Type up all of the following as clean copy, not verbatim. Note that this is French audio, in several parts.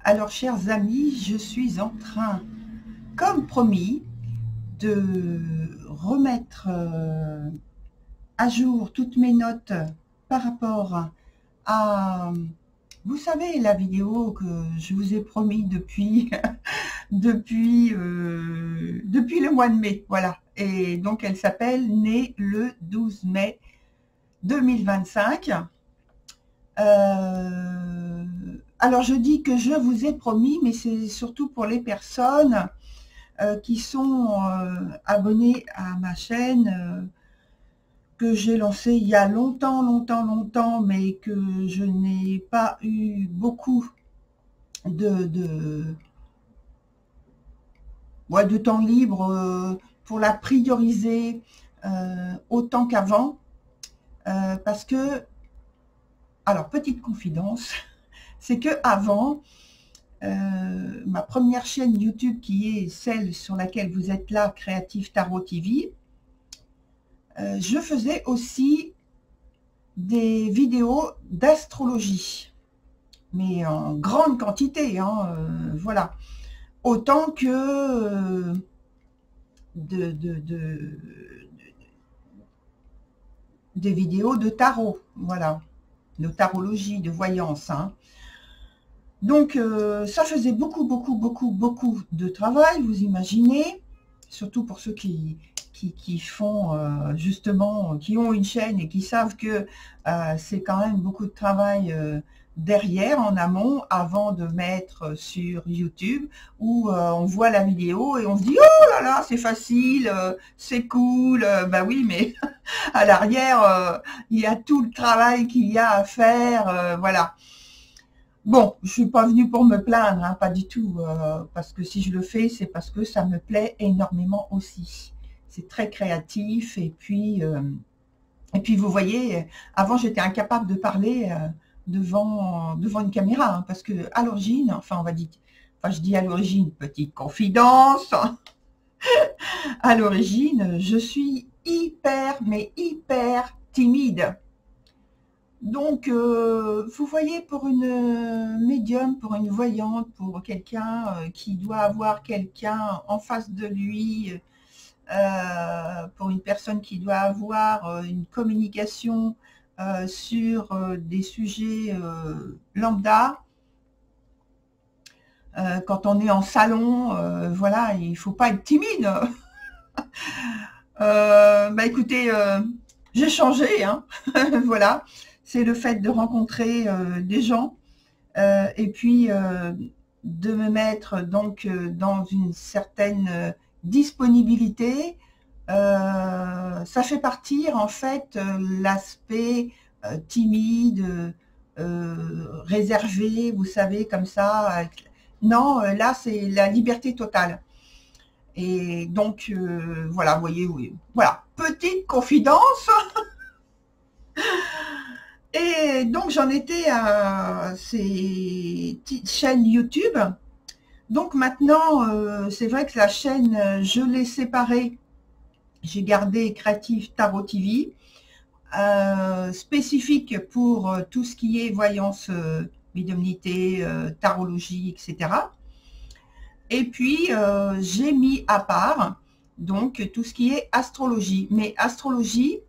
Alors, chers amis, je suis en train, comme promis, de remettre à jour toutes mes notes par rapport à, vous savez, la vidéo que je vous ai promis depuis, depuis le mois de mai. Voilà. Et donc, elle s'appelle Né le 12 mai 2025. Alors, je dis que je vous ai promis, mais c'est surtout pour les personnes qui sont abonnés à ma chaîne que j'ai lancée il y a longtemps, longtemps, longtemps, mais que je n'ai pas eu beaucoup de, ouais, de temps libre pour la prioriser autant qu'avant. Parce que, alors, petite confidence, c'est que avant, ma première chaîne YouTube, qui est celle sur laquelle vous êtes là, Creative Tarot TV, je faisais aussi des vidéos d'astrologie, mais en grande quantité, hein, voilà. Autant que des vidéos de tarot, voilà, de tarologie, de voyance, hein. Donc, ça faisait beaucoup, beaucoup, beaucoup, beaucoup de travail, vous imaginez, surtout pour ceux qui font justement, qui ont une chaîne et qui savent que c'est quand même beaucoup de travail derrière, en amont, avant de mettre sur YouTube, où on voit la vidéo et on se dit « Oh là là, c'est facile, c'est cool ». Bah oui, mais à l'arrière, il y a tout le travail qu'il y a à faire, voilà. Bon, je suis pas venue pour me plaindre, hein, pas du tout, parce que si je le fais, c'est parce que ça me plaît énormément aussi. C'est très créatif, et puis vous voyez, avant j'étais incapable de parler devant une caméra, hein, parce que à l'origine, enfin je dis à l'origine, petite confidence, à l'origine, je suis hyper, mais hyper timide. Donc, vous voyez, pour une médium, pour une voyante, pour quelqu'un qui doit avoir quelqu'un en face de lui, pour une personne qui doit avoir une communication sur des sujets lambda, quand on est en salon, voilà, il ne faut pas être timide. Bah écoutez, j'ai changé, hein, voilà. C'est le fait de rencontrer des gens et puis de me mettre donc dans une certaine disponibilité. Ça fait partir en fait l'aspect timide, réservé, vous savez, comme ça. Non, là c'est la liberté totale. Et donc voilà, vous voyez, oui. Voilà, petite confidence. Et donc j'en étais à ces petites chaînes YouTube. Donc maintenant, c'est vrai que la chaîne, je l'ai séparée. J'ai gardé Creative Tarot TV, spécifique pour tout ce qui est voyance, médiumnité, tarologie, etc. Et puis, j'ai mis à part donc tout ce qui est astrologie. Mais astrologie,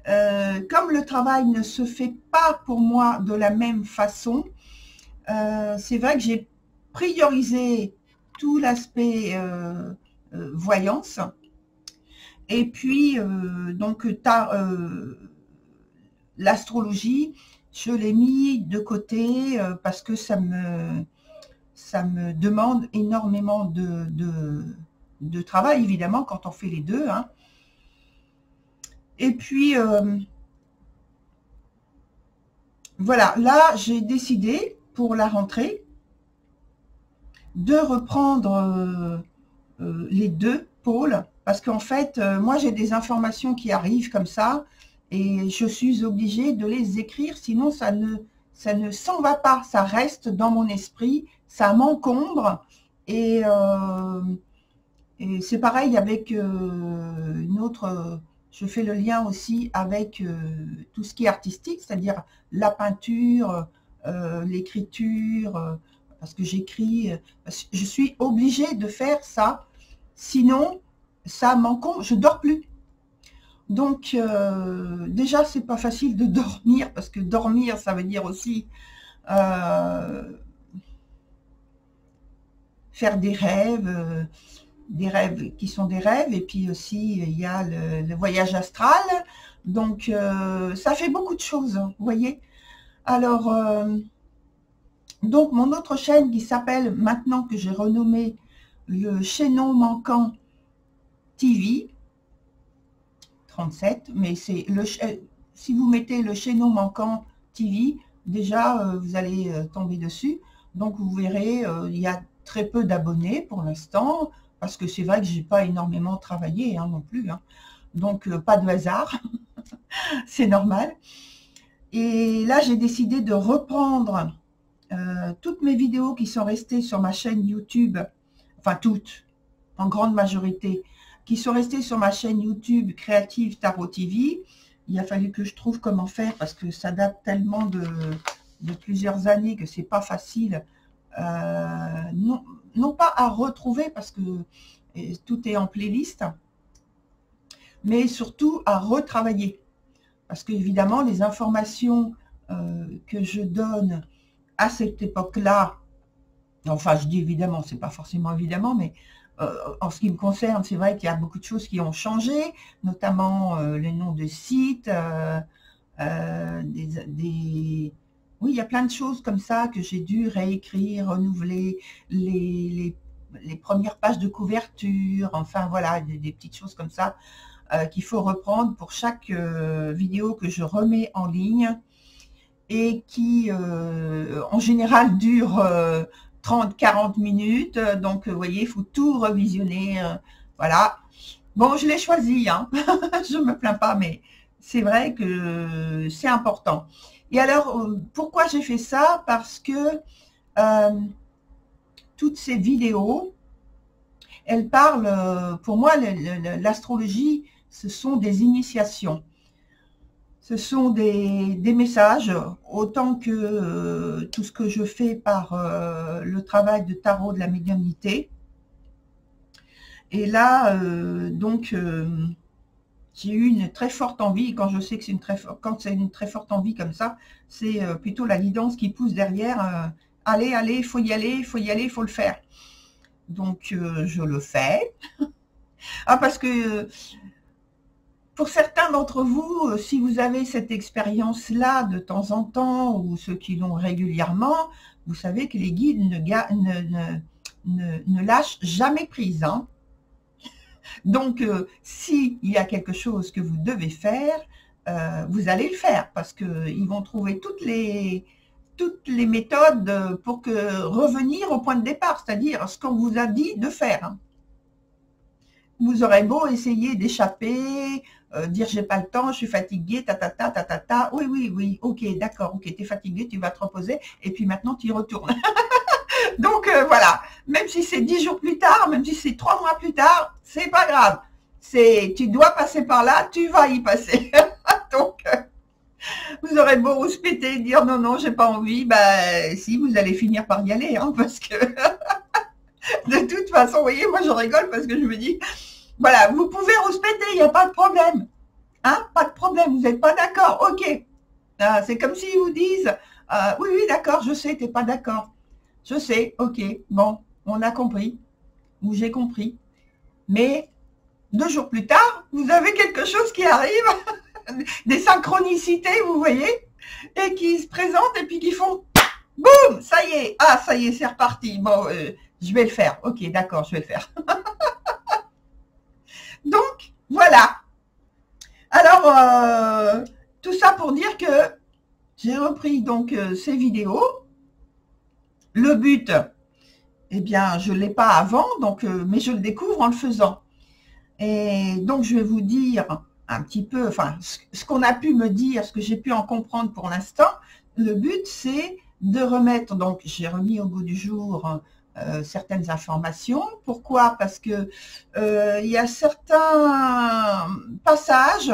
comme le travail ne se fait pas pour moi de la même façon, c'est vrai que j'ai priorisé tout l'aspect voyance. Et puis, donc, l'astrologie, je l'ai mis de côté parce que ça me demande énormément de travail, évidemment, quand on fait les deux, hein. Et puis, voilà, là, j'ai décidé, pour la rentrée, de reprendre les deux pôles, parce qu'en fait, moi, j'ai des informations qui arrivent comme ça, et je suis obligée de les écrire, sinon ça ne s'en va pas, ça reste dans mon esprit, ça m'encombre, et, c'est pareil avec une autre, je fais le lien aussi avec tout ce qui est artistique, c'est-à-dire la peinture, l'écriture, parce que j'écris, je suis obligée de faire ça, sinon ça m'encombre, je dors plus. Donc déjà c'est pas facile de dormir, parce que dormir ça veut dire aussi faire des rêves qui sont des rêves, et puis aussi il y a le voyage astral, donc ça fait beaucoup de choses, hein, vous voyez. Alors donc mon autre chaîne qui s'appelle, maintenant que j'ai renommé, le chaînon manquant TV 37, mais c'est le si vous mettez le chaînon manquant TV, déjà vous allez tomber dessus, donc vous verrez il y a très peu d'abonnés pour l'instant, parce que c'est vrai que j'ai pas énormément travaillé hein, non plus, hein. Donc pas de hasard, c'est normal. Et là j'ai décidé de reprendre toutes mes vidéos qui sont restées sur ma chaîne YouTube, enfin toutes, en grande majorité, qui sont restées sur ma chaîne YouTube Creative Tarot TV. Il a fallu que je trouve comment faire, parce que ça date tellement de plusieurs années que c'est pas facile. Non pas à retrouver, parce que tout est en playlist, mais surtout à retravailler. Parce qu'évidemment, les informations que je donne à cette époque-là, enfin je dis évidemment, c'est pas forcément évidemment, mais en ce qui me concerne, c'est vrai qu'il y a beaucoup de choses qui ont changé, notamment les noms de sites, oui, il y a plein de choses comme ça que j'ai dû réécrire, renouveler, les premières pages de couverture, enfin voilà, des petites choses comme ça qu'il faut reprendre pour chaque vidéo que je remets en ligne, et qui en général dure 30-40 minutes, donc vous voyez, il faut tout revisionner, voilà. Bon, je l'ai choisi, hein. Je ne me plains pas, mais c'est vrai que c'est important. Et alors, pourquoi j'ai fait ça? Parce que toutes ces vidéos, elles parlent, pour moi, l'astrologie, ce sont des initiations. Ce sont des messages, autant que tout ce que je fais par le travail de tarot de la médiumnité. Et là, donc, j'ai eu une très forte envie. Quand je sais que c'est une très forte envie comme ça, c'est plutôt la guidance qui pousse derrière. Allez, allez, il faut y aller, il faut y aller, il faut le faire. Donc, je le fais. Ah, parce que pour certains d'entre vous, si vous avez cette expérience-là de temps en temps, ou ceux qui l'ont régulièrement, vous savez que les guides ne lâchent jamais prise, hein. Donc, s'il y a quelque chose que vous devez faire, vous allez le faire, parce qu'ils vont trouver toutes les méthodes pour revenir au point de départ, c'est-à-dire ce qu'on vous a dit de faire, hein. Vous aurez beau essayer d'échapper, dire j'ai pas le temps, je suis fatiguée, oui, oui, oui, ok, d'accord, ok, tu es fatigué, tu vas te reposer, et puis maintenant tu y retournes. Donc voilà, même si c'est 10 jours plus tard, même si c'est 3 mois plus tard, c'est pas grave. Tu dois passer par là, tu vas y passer. Donc vous aurez beau rouspéter, dire non, non, j'ai pas envie, ben si, vous allez finir par y aller, hein, parce que de toute façon, vous voyez, moi je rigole parce que je me dis, voilà, vous pouvez rouspéter, il n'y a pas de problème. Hein, pas de problème, vous n'êtes pas d'accord, ok. C'est comme s'ils vous disent, oui, oui, d'accord, je sais, tu n'es pas d'accord. Je sais, ok, bon, on a compris, ou j'ai compris. Mais 2 jours plus tard, vous avez quelque chose qui arrive, des synchronicités, vous voyez, et qui se présentent et puis qui font, boum, ça y est, ah, ça y est, c'est reparti. Bon, je vais le faire, ok, d'accord, je vais le faire. Donc, voilà. Alors, tout ça pour dire que j'ai repris donc ces vidéos. Le but, eh bien, je ne l'ai pas avant, donc, mais je le découvre en le faisant. Et donc, je vais vous dire un petit peu, enfin, ce qu'on a pu me dire, ce que j'ai pu en comprendre pour l'instant. Le but, c'est de remettre, donc, j'ai remis au goût du jour certaines informations. Pourquoi? Parce que il y a certains passages,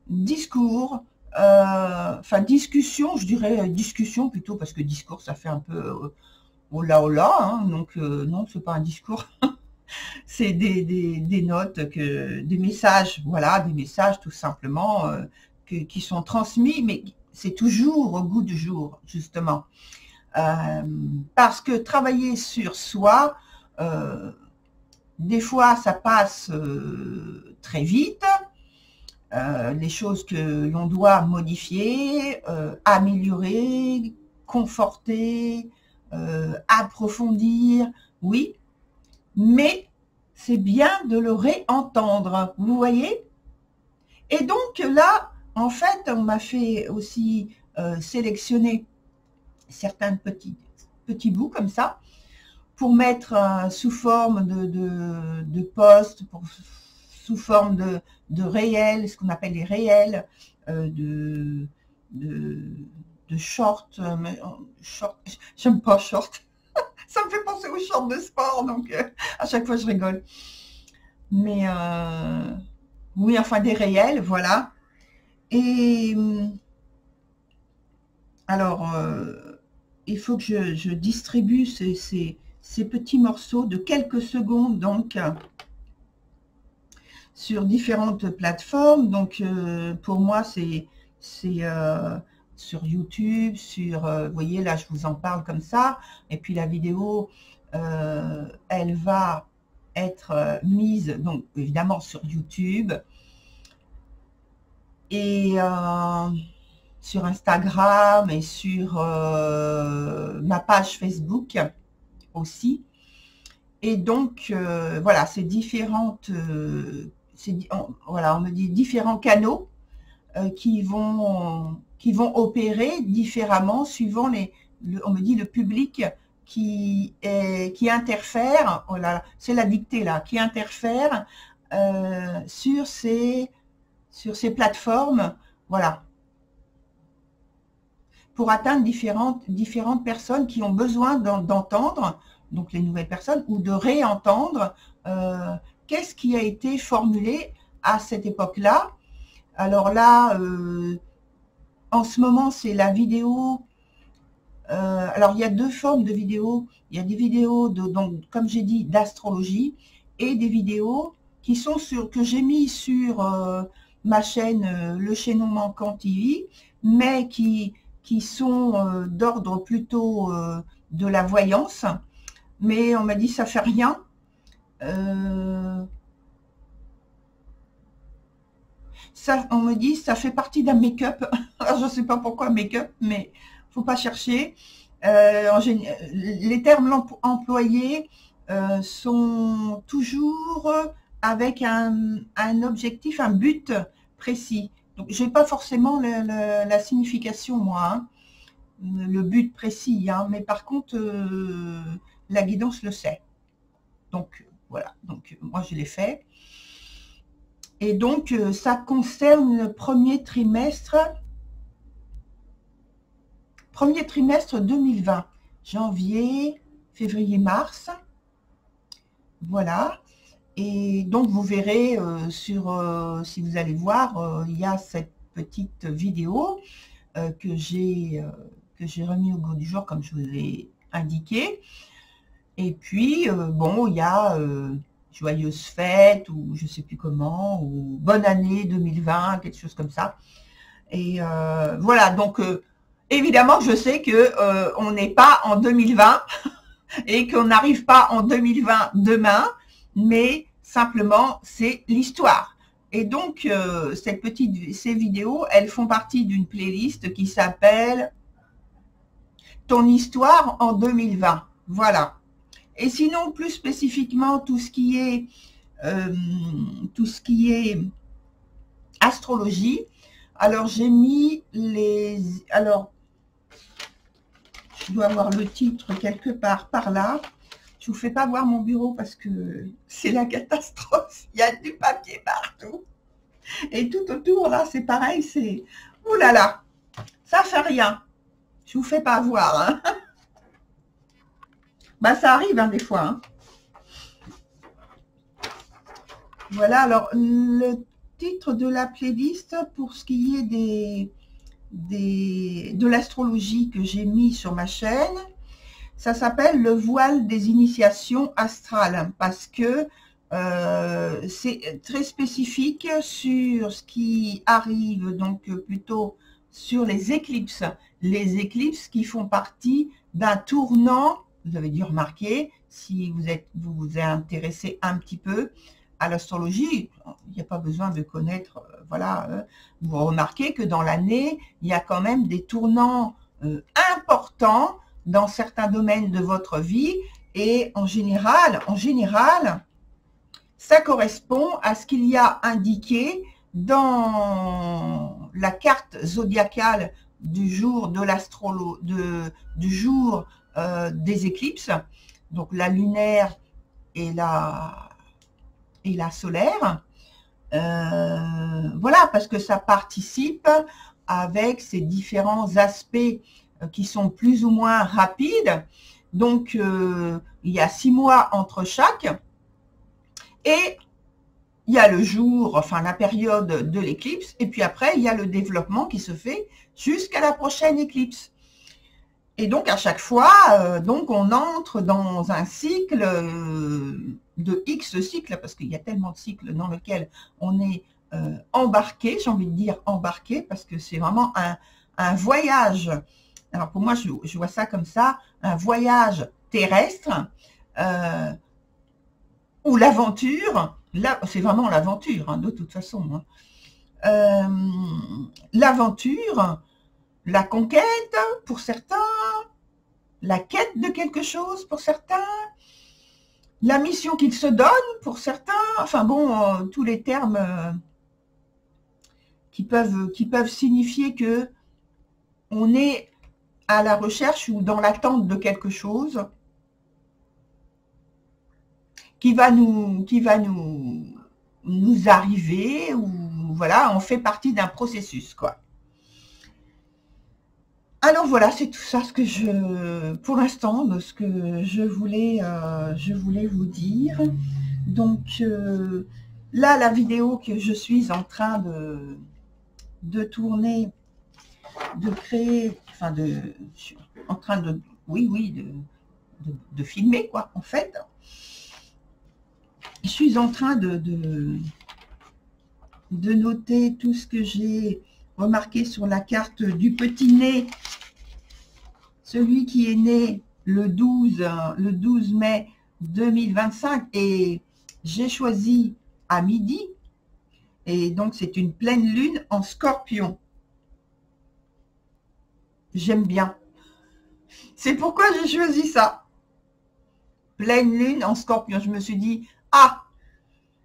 discours, enfin discussion, je dirais discussion plutôt, parce que discours ça fait un peu oh là, hein, donc non, c'est pas un discours, c'est des notes, des messages, voilà, des messages tout simplement qui sont transmis, mais c'est toujours au goût du jour, justement. Parce que travailler sur soi, des fois ça passe très vite, les choses que l'on doit modifier, améliorer, conforter, approfondir, oui, mais c'est bien de le réentendre, vous voyez. Et donc là, en fait, on m'a fait aussi sélectionner certains petits bouts comme ça, pour mettre sous forme de posts, sous forme de réels, ce qu'on appelle les réels, de, de, de short, j'aime pas short, ça me fait penser aux shorts de sport, donc à chaque fois je rigole. Mais oui, enfin des réels, voilà. Et alors, il faut que je distribue ces petits morceaux de quelques secondes, donc, sur différentes plateformes. Donc, pour moi, c'est sur YouTube, vous voyez, là, je vous en parle comme ça. Et puis, la vidéo, elle va être mise, donc, évidemment, sur YouTube. Et sur Instagram et sur ma page Facebook aussi. Et donc, voilà, c'est différentes, voilà, on me dit différents canaux qui vont opérer différemment suivant on me dit le public qui interfère, oh là là, c'est la dictée là, qui interfère sur ces plateformes, voilà, pour atteindre différentes personnes qui ont besoin d'entendre, donc les nouvelles personnes, ou de réentendre qu'est-ce qui a été formulé à cette époque-là. Alors là, en ce moment, c'est la vidéo. Alors, il y a deux formes de vidéos. Il y a des vidéos, donc, comme j'ai dit, d'astrologie, et des vidéos qui sont que j'ai mis sur ma chaîne Le Chaînon Manquant TV, mais qui sont d'ordre plutôt de la voyance. Mais on m'a dit ça fait rien. On me dit ça fait partie d'un make-up. Alors je ne sais pas pourquoi make-up, mais faut pas chercher. Les termes employés sont toujours avec un objectif, un but précis. Donc j'ai pas forcément la signification moi, hein, le but précis, hein, mais par contre la guidance le sait. Donc voilà, donc moi je l'ai fait. Et donc, ça concerne le premier trimestre 2020, janvier, février, mars. Voilà. Et donc, vous verrez si vous allez voir, il y a cette petite vidéo que j'ai remis au goût du jour, comme je vous l'ai indiqué. Et puis, bon, il y a joyeuse fête, ou je sais plus comment, ou bonne année 2020, quelque chose comme ça. Et voilà, donc évidemment, je sais que on n'est pas en 2020 et qu'on n'arrive pas en 2020 demain, mais simplement c'est l'histoire. Et donc ces vidéos, elles font partie d'une playlist qui s'appelle Ton histoire en 2020. Voilà. Et sinon, plus spécifiquement, tout ce qui est astrologie, alors j'ai mis alors, je dois avoir le titre quelque part par là. Je vous fais pas voir mon bureau parce que c'est la catastrophe. Il y a du papier partout. Et tout autour, là, c'est pareil, c'est... Ouh là là, ça fait rien. Je vous fais pas voir, hein. Bah, ça arrive, hein, des fois, hein. Voilà, alors, le titre de la playlist, pour ce qui est de l'astrologie que j'ai mis sur ma chaîne, Ça s'appelle le voile des initiations astrales parce que c'est très spécifique sur ce qui arrive, donc plutôt sur les éclipses. Les éclipses qui font partie d'un tournant, vous avez dû remarquer, si vous vous intéressez un petit peu à l'astrologie, il n'y a pas besoin de connaître, voilà, vous remarquez que dans l'année, il y a quand même des tournants importants dans certains domaines de votre vie, et en général, ça correspond à ce qu'il y a indiqué dans la carte zodiacale du jour de du jour des éclipses, donc la lunaire et la solaire. Voilà, parce que ça participe avec ces différents aspects qui sont plus ou moins rapides. Donc, il y a 6 mois entre chaque. Et il y a le jour, enfin la période de l'éclipse, et puis après, il y a le développement qui se fait jusqu'à la prochaine éclipse. Et donc, à chaque fois, donc on entre dans un cycle de X cycles, parce qu'il y a tellement de cycles dans lesquels on est embarqué, j'ai envie de dire embarqué, parce que c'est vraiment un voyage. Alors pour moi, je vois ça comme ça, un voyage terrestre, où l'aventure, là, c'est vraiment l'aventure, hein, de toute façon. Hein. L'aventure, la conquête pour certains, la quête de quelque chose pour certains, la mission qu'ils se donnent pour certains, enfin bon, tous les termes qui peuvent signifier que on est à la recherche ou dans l'attente de quelque chose qui va nous arriver, ou voilà, on fait partie d'un processus, quoi. Alors voilà, c'est tout ça ce que pour l'instant, de ce que je voulais vous dire. Donc là, la vidéo que je suis en train de tourner, de créer, enfin je suis en train de, oui, de filmer, quoi, en fait. Je suis en train de noter tout ce que j'ai remarqué sur la carte du petit nez, celui qui est né le 12 mai 2025, et j'ai choisi à midi, et donc c'est une pleine lune en Scorpion. J'aime bien. C'est pourquoi j'ai choisi ça. Pleine lune en Scorpion. Je me suis dit, ah,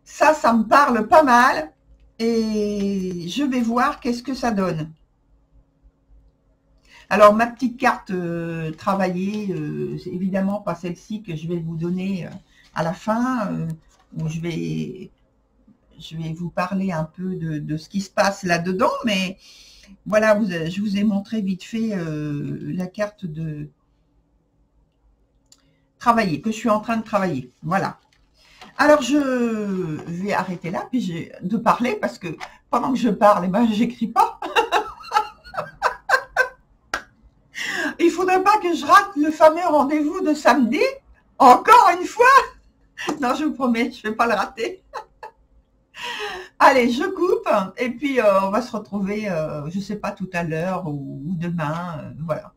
ça me parle pas mal, et je vais voir qu'est-ce que ça donne. Alors, ma petite carte travaillée, c'est évidemment pas celle-ci que je vais vous donner à la fin, où je vais vous parler un peu de ce qui se passe là-dedans, mais voilà, je vous ai montré vite fait la carte de travailler, que je suis en train de travailler. Voilà. Alors, je vais arrêter là puis de parler, parce que pendant que je parle, eh ben, j'écris pas. Il faudrait pas que je rate le fameux rendez-vous de samedi. Encore une fois. Non, je vous promets, je vais pas le rater. Allez, je coupe, et puis on va se retrouver, je sais pas, tout à l'heure ou demain, voilà.